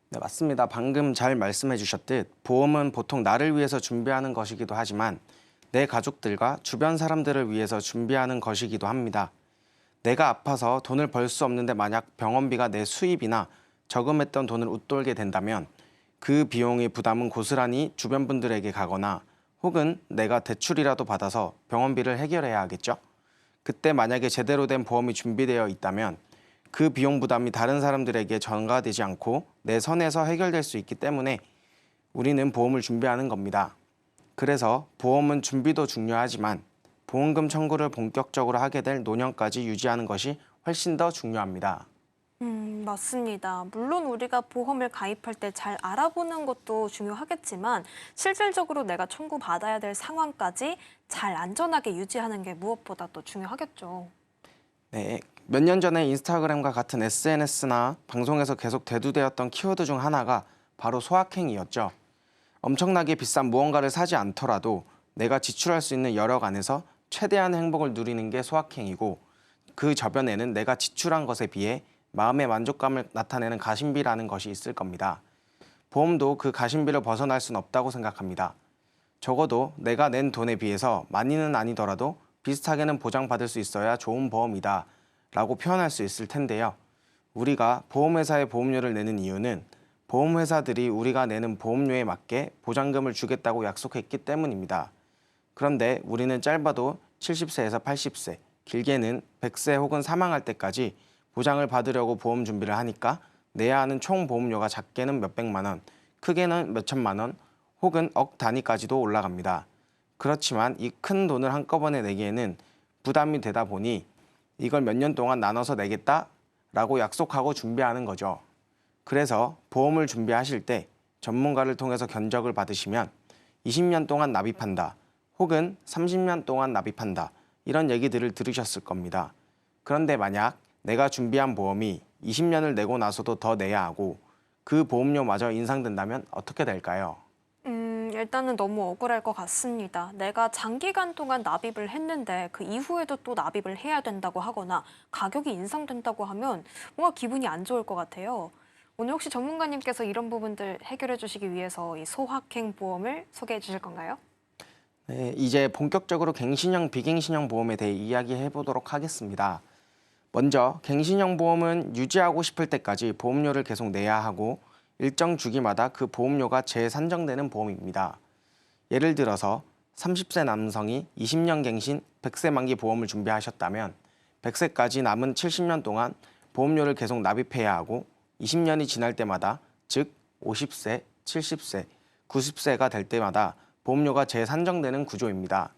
네, 맞습니다. 방금 잘 말씀해 주셨듯 보험은 보통 나를 위해서 준비하는 것이기도 하지만 내 가족들과 주변 사람들을 위해서 준비하는 것이기도 합니다. 내가 아파서 돈을 벌 수 없는데 만약 병원비가 내 수입이나 저금했던 돈을 웃돌게 된다면 그 비용의 부담은 고스란히 주변 분들에게 가거나 혹은 내가 대출이라도 받아서 병원비를 해결해야 하겠죠. 그때 만약에 제대로 된 보험이 준비되어 있다면 그 비용 부담이 다른 사람들에게 전가되지 않고 내 선에서 해결될 수 있기 때문에 우리는 보험을 준비하는 겁니다. 그래서 보험은 준비도 중요하지만 보험금 청구를 본격적으로 하게 될 노년까지 유지하는 것이 훨씬 더 중요합니다. 맞습니다. 물론 우리가 보험을 가입할 때 잘 알아보는 것도 중요하겠지만 실질적으로 내가 청구받아야 될 상황까지 잘 안전하게 유지하는 게 무엇보다 또 중요하겠죠. 네, 몇 년 전에 인스타그램과 같은 SNS나 방송에서 계속 대두되었던 키워드 중 하나가 바로 소확행이었죠. 엄청나게 비싼 무언가를 사지 않더라도 내가 지출할 수 있는 여력 안에서 최대한의 행복을 누리는 게 소확행이고, 그 저변에는 내가 지출한 것에 비해 마음의 만족감을 나타내는 가심비라는 것이 있을 겁니다. 보험도 그 가심비를 벗어날 수는 없다고 생각합니다. 적어도 내가 낸 돈에 비해서 많이는 아니더라도 비슷하게는 보장받을 수 있어야 좋은 보험이다 라고 표현할 수 있을 텐데요. 우리가 보험회사에 보험료를 내는 이유는 보험회사들이 우리가 내는 보험료에 맞게 보장금을 주겠다고 약속했기 때문입니다. 그런데 우리는 짧아도 70세에서 80세, 길게는 100세 혹은 사망할 때까지 보장을 받으려고 보험 준비를 하니까 내야 하는 총 보험료가 작게는 몇백만 원, 크게는 몇천만 원, 혹은 억 단위까지도 올라갑니다. 그렇지만 이 큰 돈을 한꺼번에 내기에는 부담이 되다 보니 이걸 몇 년 동안 나눠서 내겠다라고 약속하고 준비하는 거죠. 그래서 보험을 준비하실 때 전문가를 통해서 견적을 받으시면 20년 동안 납입한다, 혹은 30년 동안 납입한다, 이런 얘기들을 들으셨을 겁니다. 그런데 만약 내가 준비한 보험이 20년을 내고 나서도 더 내야 하고 그 보험료마저 인상된다면 어떻게 될까요? 일단은 너무 억울할 것 같습니다. 내가 장기간 동안 납입을 했는데 그 이후에도 또 납입을 해야 된다고 하거나 가격이 인상된다고 하면 뭔가 기분이 안 좋을 것 같아요. 오늘 혹시 전문가님께서 이런 부분들 해결해 주시기 위해서 이 소확행 보험을 소개해 주실 건가요? 네, 이제 본격적으로 갱신형, 비갱신형 보험에 대해 이야기해 보도록 하겠습니다. 먼저 갱신형 보험은 유지하고 싶을 때까지 보험료를 계속 내야 하고 일정 주기마다 그 보험료가 재산정되는 보험입니다. 예를 들어서 30세 남성이 20년 갱신 100세 만기 보험을 준비하셨다면 100세까지 남은 70년 동안 보험료를 계속 납입해야 하고 20년이 지날 때마다, 즉 50세, 70세, 90세가 될 때마다 보험료가 재산정되는 구조입니다.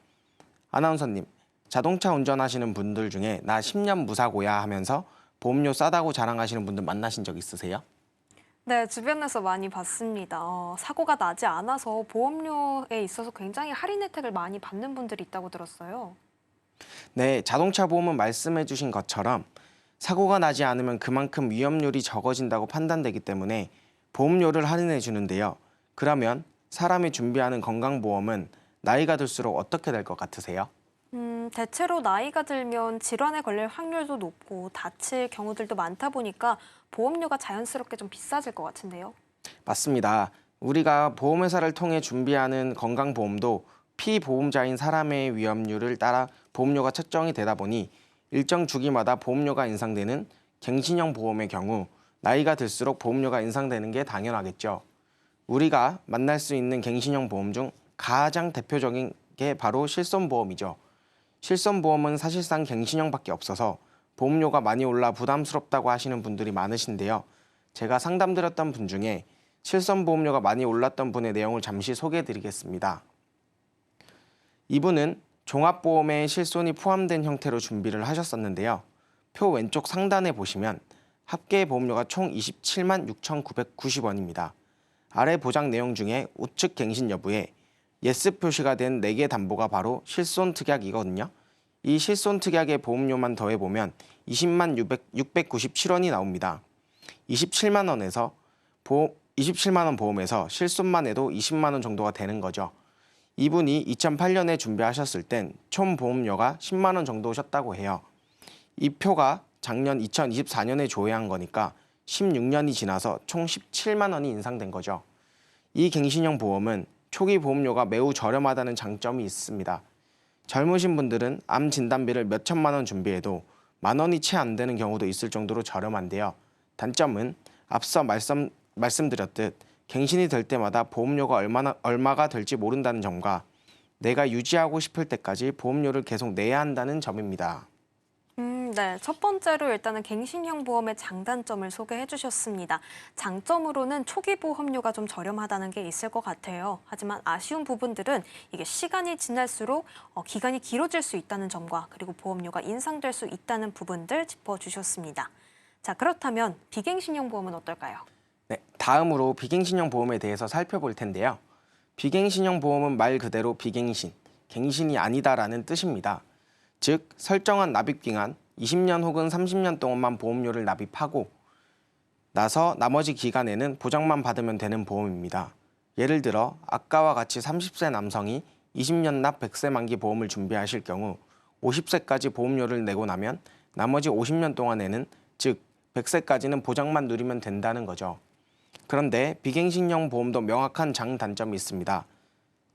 아나운서님, 자동차 운전하시는 분들 중에 나 10년 무사고야 하면서 보험료 싸다고 자랑하시는 분들 만나신 적 있으세요? 네, 주변에서 많이 봤습니다. 사고가 나지 않아서 보험료에 있어서 굉장히 할인 혜택을 많이 받는 분들이 있다고 들었어요. 네, 자동차 보험은 말씀해 주신 것처럼 사고가 나지 않으면 그만큼 위험률이 적어진다고 판단되기 때문에 보험료를 할인해 주는데요. 그러면 사람이 준비하는 건강보험은 나이가 들수록 어떻게 될 것 같으세요? 대체로 나이가 들면 질환에 걸릴 확률도 높고 다칠 경우들도 많다 보니까 보험료가 자연스럽게 좀 비싸질 것 같은데요. 맞습니다. 우리가 보험회사를 통해 준비하는 건강보험도 피보험자인 사람의 위험률을 따라 보험료가 책정이 되다 보니 일정 주기마다 보험료가 인상되는 갱신형 보험의 경우 나이가 들수록 보험료가 인상되는 게 당연하겠죠. 우리가 만날 수 있는 갱신형 보험 중 가장 대표적인 게 바로 실손보험이죠. 실손보험은 사실상 갱신형밖에 없어서 보험료가 많이 올라 부담스럽다고 하시는 분들이 많으신데요. 제가 상담드렸던 분 중에 실손보험료가 많이 올랐던 분의 내용을 잠시 소개해드리겠습니다. 이분은 종합보험에 실손이 포함된 형태로 준비를 하셨었는데요. 표 왼쪽 상단에 보시면 합계 보험료가 총 27만 6,990원입니다. 아래 보장 내용 중에 우측 갱신 여부에 예스 표시가 된 4개 담보가 바로 실손 특약이거든요. 이 실손 특약의 보험료만 더해보면 20만 697원이 나옵니다. 27만 원 보험에서 실손만 해도 20만 원 정도가 되는 거죠. 이분이 2008년에 준비하셨을 땐 총 보험료가 10만 원 정도셨다고 해요. 이 표가 작년 2024년에 조회한 거니까 16년이 지나서 총 17만 원이 인상된 거죠. 이 갱신형 보험은 초기 보험료가 매우 저렴하다는 장점이 있습니다. 젊으신 분들은 암 진단비를 몇 천만 원 준비해도 만 원이 채 안 되는 경우도 있을 정도로 저렴한데요. 단점은 앞서 말씀드렸듯 갱신이 될 때마다 보험료가 얼마가 될지 모른다는 점과 내가 유지하고 싶을 때까지 보험료를 계속 내야 한다는 점입니다. 네. 첫 번째로 일단은 갱신형 보험의 장단점을 소개해 주셨습니다. 장점으로는 초기 보험료가 좀 저렴하다는 게 있을 것 같아요. 하지만 아쉬운 부분들은 이게 시간이 지날수록 기간이 길어질 수 있다는 점과 그리고 보험료가 인상될 수 있다는 부분들 짚어주셨습니다. 자, 그렇다면 비갱신형 보험은 어떨까요? 네, 다음으로 비갱신형 보험에 대해서 살펴볼 텐데요. 비갱신형 보험은 말 그대로 비갱신, 갱신이 아니다라는 뜻입니다. 즉 설정한 납입 기간, 20년 혹은 30년 동안만 보험료를 납입하고 나서 나머지 기간에는 보장만 받으면 되는 보험입니다. 예를 들어 아까와 같이 30세 남성이 20년 납 100세 만기 보험을 준비하실 경우 50세까지 보험료를 내고 나면 나머지 50년 동안에는, 즉 100세까지는 보장만 누리면 된다는 거죠. 그런데 비갱신형 보험도 명확한 장단점이 있습니다.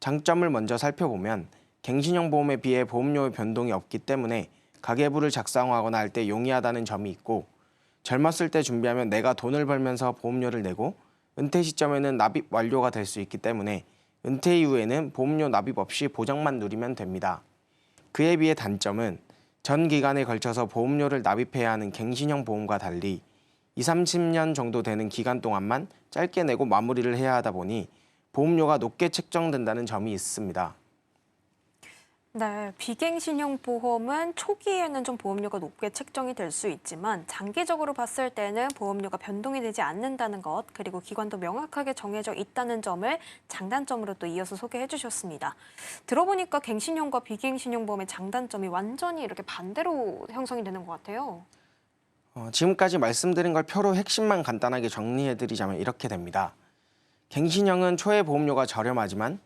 장점을 먼저 살펴보면 갱신형 보험에 비해 보험료의 변동이 없기 때문에 가계부를 작성하거나 할 때 용이하다는 점이 있고, 젊었을 때 준비하면 내가 돈을 벌면서 보험료를 내고 은퇴 시점에는 납입 완료가 될 수 있기 때문에 은퇴 이후에는 보험료 납입 없이 보장만 누리면 됩니다. 그에 비해 단점은 전 기간에 걸쳐서 보험료를 납입해야 하는 갱신형 보험과 달리 20, 30년 정도 되는 기간 동안만 짧게 내고 마무리를 해야 하다 보니 보험료가 높게 책정된다는 점이 있습니다. 네, 비갱신형 보험은 초기에는 좀 보험료가 높게 책정이 될 수 있지만 장기적으로 봤을 때는 보험료가 변동이 되지 않는다는 것, 그리고 기간도 명확하게 정해져 있다는 점을 장단점으로 또 이어서 소개해 주셨습니다. 들어보니까 갱신형과 비갱신형 보험의 장단점이 완전히 이렇게 반대로 형성이 되는 것 같아요. 지금까지 말씀드린 걸 표로 핵심만 간단하게 정리해드리자면 이렇게 됩니다. 갱신형은 초에 보험료가 저렴하지만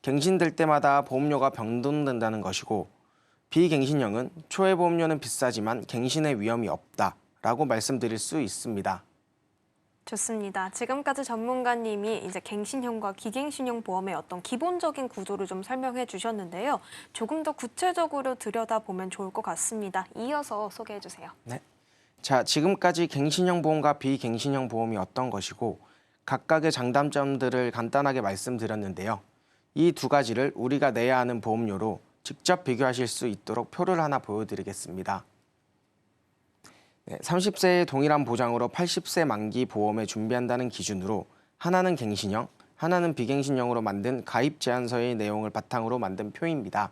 갱신될 때마다 보험료가 변동된다는 것이고, 비갱신형은 초에 보험료는 비싸지만 갱신의 위험이 없다라고 말씀드릴 수 있습니다. 좋습니다. 지금까지 전문가님이 이제 갱신형과 비갱신형 보험의 어떤 기본적인 구조를 좀 설명해 주셨는데요. 조금 더 구체적으로 들여다보면 좋을 것 같습니다. 이어서 소개해 주세요. 네. 자, 지금까지 갱신형 보험과 비갱신형 보험이 어떤 것이고 각각의 장단점들을 간단하게 말씀드렸는데요. 이 두 가지를 우리가 내야 하는 보험료로 직접 비교하실 수 있도록 표를 하나 보여드리겠습니다. 30세의 동일한 보장으로 80세 만기 보험에 준비한다는 기준으로 하나는 갱신형, 하나는 비갱신형으로 만든 가입 제한서의 내용을 바탕으로 만든 표입니다.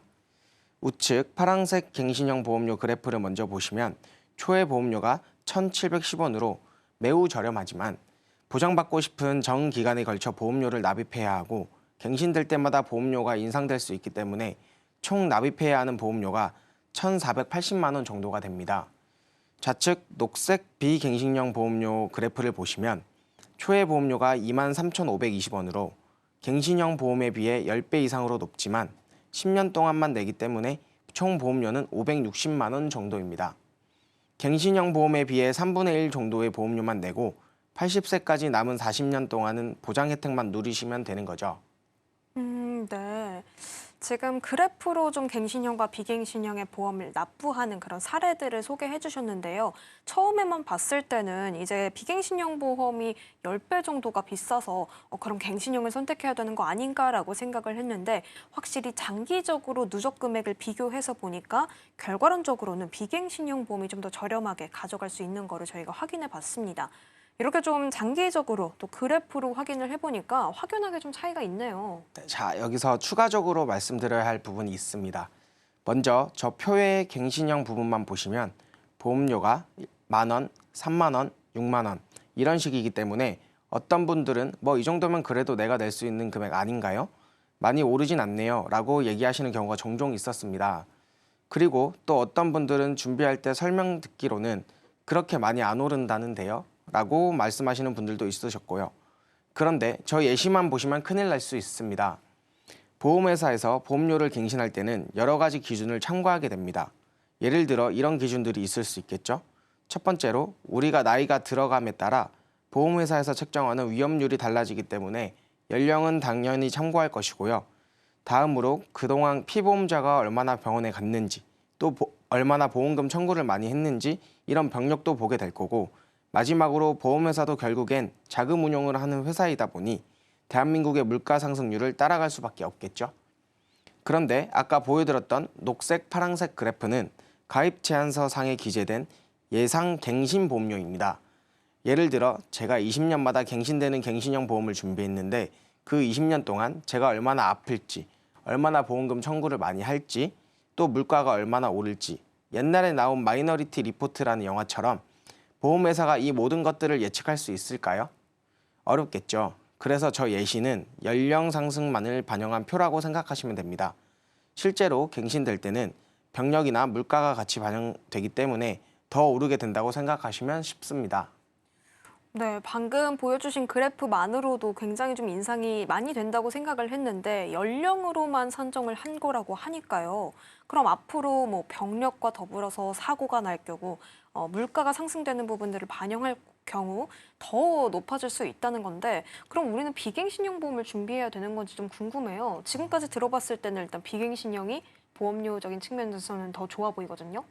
우측 파란색 갱신형 보험료 그래프를 먼저 보시면 초의 보험료가 1,710원으로 매우 저렴하지만 보장받고 싶은 정 기간에 걸쳐 보험료를 납입해야 하고 갱신될 때마다 보험료가 인상될 수 있기 때문에 총 납입해야 하는 보험료가 1,480만 원 정도가 됩니다. 좌측 녹색 비갱신형 보험료 그래프를 보시면 초의 보험료가 23,520원으로 갱신형 보험에 비해 10배 이상으로 높지만 10년 동안만 내기 때문에 총 보험료는 560만 원 정도입니다. 갱신형 보험에 비해 3분의 1 정도의 보험료만 내고 80세까지 남은 40년 동안은 보장 혜택만 누리시면 되는 거죠. 네. 지금 그래프로 좀 갱신형과 비갱신형의 보험을 납부하는 그런 사례들을 소개해 주셨는데요. 처음에만 봤을 때는 이제 비갱신형 보험이 10배 정도가 비싸서 그럼 갱신형을 선택해야 되는 거 아닌가라고 생각을 했는데, 확실히 장기적으로 누적 금액을 비교해서 보니까 결과론적으로는 비갱신형 보험이 좀 더 저렴하게 가져갈 수 있는 거를 저희가 확인해 봤습니다. 이렇게 좀 장기적으로 또 그래프로 확인을 해보니까 확연하게 좀 차이가 있네요. 자, 여기서 추가적으로 말씀드려야 할 부분이 있습니다. 먼저 저 표의 갱신형 부분만 보시면 보험료가 10,000원, 30,000원, 60,000원 이런 식이기 때문에 어떤 분들은 뭐 이 정도면 그래도 내가 낼 수 있는 금액 아닌가요? 많이 오르진 않네요 라고 얘기하시는 경우가 종종 있었습니다. 그리고 또 어떤 분들은 준비할 때 설명 듣기로는 그렇게 많이 안 오른다는데요 라고 말씀하시는 분들도 있으셨고요. 그런데 저 예시만 보시면 큰일 날 수 있습니다. 보험회사에서 보험료를 갱신할 때는 여러 가지 기준을 참고하게 됩니다. 예를 들어 이런 기준들이 있을 수 있겠죠. 첫 번째로 우리가 나이가 들어감에 따라 보험회사에서 책정하는 위험률이 달라지기 때문에 연령은 당연히 참고할 것이고요. 다음으로 그동안 피보험자가 얼마나 병원에 갔는지, 또 얼마나 보험금 청구를 많이 했는지 이런 병력도 보게 될 거고, 마지막으로 보험회사도 결국엔 자금 운용을 하는 회사이다 보니 대한민국의 물가 상승률을 따라갈 수밖에 없겠죠. 그런데 아까 보여드렸던 녹색, 파란색 그래프는 가입 제한서 상에 기재된 예상 갱신 보험료입니다. 예를 들어 제가 20년마다 갱신되는 갱신형 보험을 준비했는데 그 20년 동안 제가 얼마나 아플지, 얼마나 보험금 청구를 많이 할지, 또 물가가 얼마나 오를지, 옛날에 나온 마이너리티 리포트라는 영화처럼 보험회사가 이 모든 것들을 예측할 수 있을까요? 어렵겠죠. 그래서 저 예시는 연령 상승만을 반영한 표라고 생각하시면 됩니다. 실제로 갱신될 때는 병력이나 물가가 같이 반영되기 때문에 더 오르게 된다고 생각하시면 쉽습니다. 네, 방금 보여주신 그래프만으로도 굉장히 좀 인상이 많이 된다고 생각을 했는데 연령으로만 산정을 한 거라고 하니까요. 그럼 앞으로 뭐 병력과 더불어서 사고가 날 경우 물가가 상승되는 부분들을 반영할 경우 더 높아질 수 있다는 건데 그럼 우리는 비갱신형 보험을 준비해야 되는 건지 좀 궁금해요. 지금까지 들어봤을 때는 일단 비갱신형이 보험료적인 측면에서는 더 좋아 보이거든요.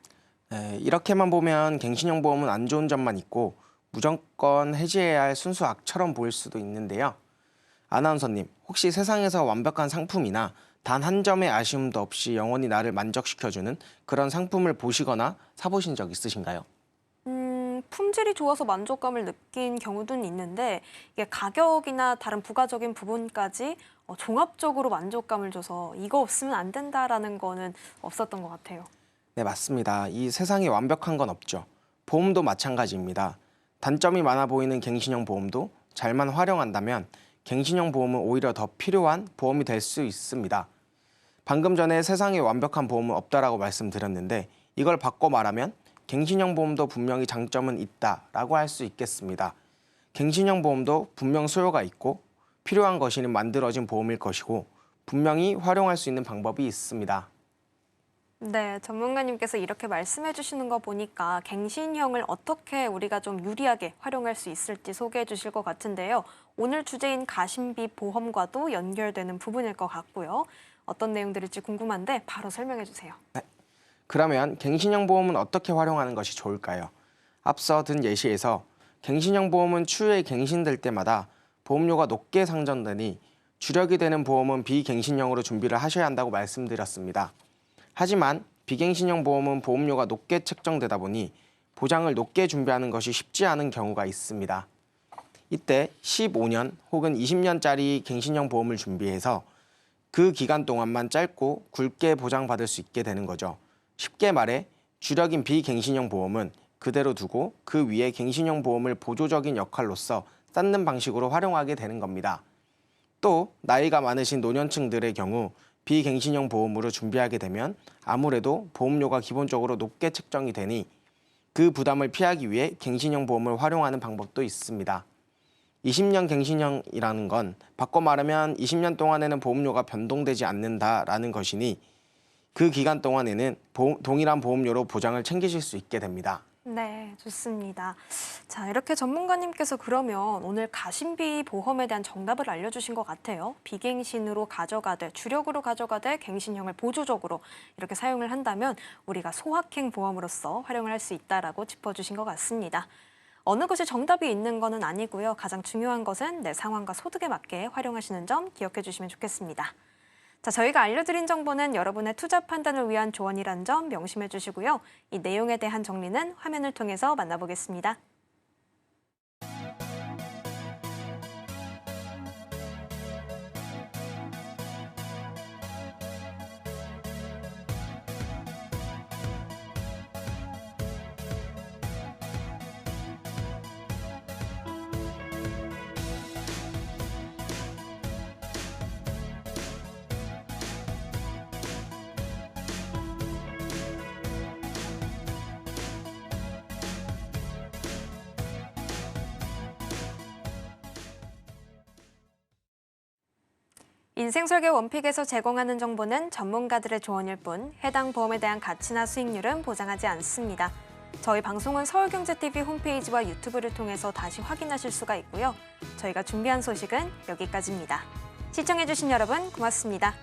네, 이렇게만 보면 갱신형 보험은 안 좋은 점만 있고 무조건 해지해야 할 순수 악처럼 보일 수도 있는데요. 아나운서님, 혹시 세상에서 완벽한 상품이나 단 한 점의 아쉬움도 없이 영원히 나를 만족시켜주는 그런 상품을 보시거나 사보신 적 있으신가요? 품질이 좋아서 만족감을 느낀 경우는 있는데 이게 가격이나 다른 부가적인 부분까지 종합적으로 만족감을 줘서 이거 없으면 안 된다라는 거는 없었던 것 같아요. 네, 맞습니다. 이 세상에 완벽한 건 없죠. 보험도 마찬가지입니다. 단점이 많아 보이는 갱신형 보험도 잘만 활용한다면 갱신형 보험은 오히려 더 필요한 보험이 될 수 있습니다. 방금 전에 세상에 완벽한 보험은 없다라고 말씀드렸는데 이걸 바꿔 말하면 갱신형 보험도 분명히 장점은 있다라고 할 수 있겠습니다. 갱신형 보험도 분명 소요가 있고 필요한 것이 만들어진 보험일 것이고 분명히 활용할 수 있는 방법이 있습니다. 네, 전문가님께서 이렇게 말씀해 주시는 거 보니까 갱신형을 어떻게 우리가 좀 유리하게 활용할 수 있을지 소개해 주실 것 같은데요. 오늘 주제인 가심비 보험과도 연결되는 부분일 것 같고요. 어떤 내용들일지 궁금한데 바로 설명해 주세요. 그러면 갱신형 보험은 어떻게 활용하는 것이 좋을까요? 앞서 든 예시에서 갱신형 보험은 추후에 갱신될 때마다 보험료가 높게 상정되니 주력이 되는 보험은 비갱신형으로 준비를 하셔야 한다고 말씀드렸습니다. 하지만 비갱신형 보험은 보험료가 높게 책정되다 보니 보장을 높게 준비하는 것이 쉽지 않은 경우가 있습니다. 이때 15년 혹은 20년짜리 갱신형 보험을 준비해서 그 기간 동안만 짧고 굵게 보장받을 수 있게 되는 거죠. 쉽게 말해 주력인 비갱신형 보험은 그대로 두고 그 위에 갱신형 보험을 보조적인 역할로서 쌓는 방식으로 활용하게 되는 겁니다. 또 나이가 많으신 노년층들의 경우 비갱신형 보험으로 준비하게 되면 아무래도 보험료가 기본적으로 높게 책정이 되니 그 부담을 피하기 위해 갱신형 보험을 활용하는 방법도 있습니다. 20년 갱신형이라는 건 바꿔 말하면 20년 동안에는 보험료가 변동되지 않는다라는 것이니 그 기간 동안에는 동일한 보험료로 보장을 챙기실 수 있게 됩니다. 네, 좋습니다. 자, 이렇게 전문가님께서 그러면 오늘 가심비 보험에 대한 정답을 알려주신 것 같아요. 비갱신으로 가져가되 주력으로 가져가되 갱신형을 보조적으로 이렇게 사용을 한다면 우리가 소확행 보험으로서 활용을 할 수 있다라고 짚어주신 것 같습니다. 어느 것이 정답이 있는 것은 아니고요. 가장 중요한 것은 내 상황과 소득에 맞게 활용하시는 점 기억해 주시면 좋겠습니다. 자, 저희가 알려드린 정보는 여러분의 투자 판단을 위한 조언이란 점 명심해 주시고요. 이 내용에 대한 정리는 화면을 통해서 만나보겠습니다. 인생설계 원픽에서 제공하는 정보는 전문가들의 조언일 뿐 해당 보험에 대한 가치나 수익률은 보장하지 않습니다. 저희 방송은 서울경제TV 홈페이지와 유튜브를 통해서 다시 확인하실 수가 있고요. 저희가 준비한 소식은 여기까지입니다. 시청해주신 여러분 고맙습니다.